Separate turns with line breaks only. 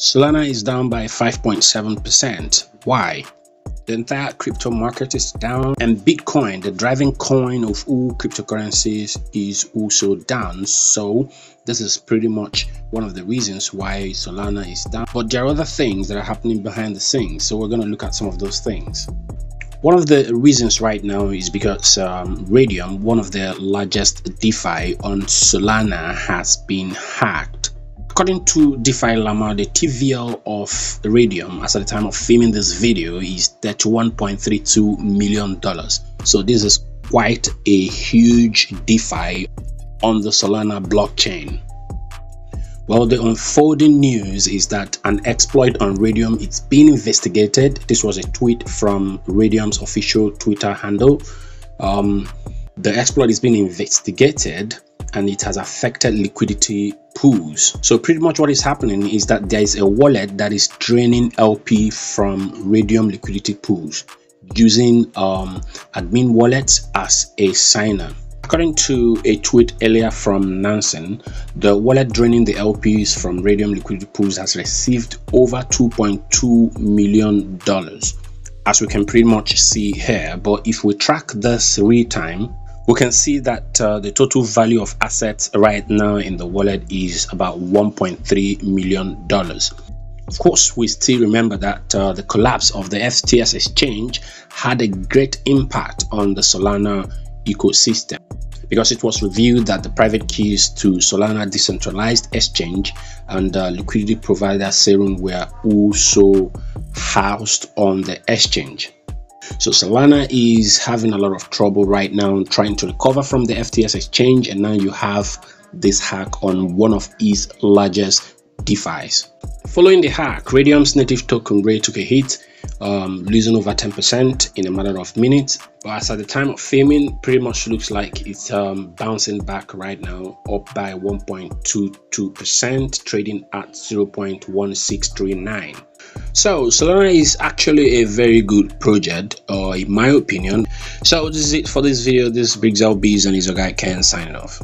Solana is down by 5.7%. Why? The entire crypto market is down, and Bitcoin, the driving coin of all cryptocurrencies, is also down. So this is pretty much one of the reasons why Solana is down. But there are other things that are happening behind the scenes, so we're going to look at some of those things. One of the reasons right now is because Raydium, one of the largest DeFi on Solana, has been hacked. According to DeFi Llama, the TVL of Raydium as at the time of filming this video is $31.32 million. So this is quite a huge DeFi on the Solana blockchain. Well, the unfolding news is that an exploit on Raydium is being investigated. This was a tweet from Raydium's official Twitter handle. The exploit is being investigated, and it has affected liquidity pools. So pretty much what is happening is that there is a wallet that is draining LP from Raydium liquidity pools using admin wallets as a signer. According to a tweet earlier from Nansen, the wallet draining the LPs from Raydium liquidity pools has received over $2.2 million, as we can pretty much see here. But if we track this real time, we can see that the total value of assets right now in the wallet is about $1.3 million. Of course, we still remember that the collapse of the FTX exchange had a great impact on the Solana ecosystem, because it was revealed that the private keys to Solana decentralized exchange and liquidity provider Serum were also housed on the exchange. So Solana is having a lot of trouble right now trying to recover from the FTX exchange, and now you have this hack on one of its largest DeFis. Following the hack, Raydium's native token Ray took a hit, losing over 10% in a matter of minutes. But as at the time of filming, pretty much looks like it's bouncing back right now, up by 1.22%, trading at 0.1639. So Solana is actually a very good project, in my opinion. So this is it for this video. This is Big Zal Bees and his guy Ken signing off.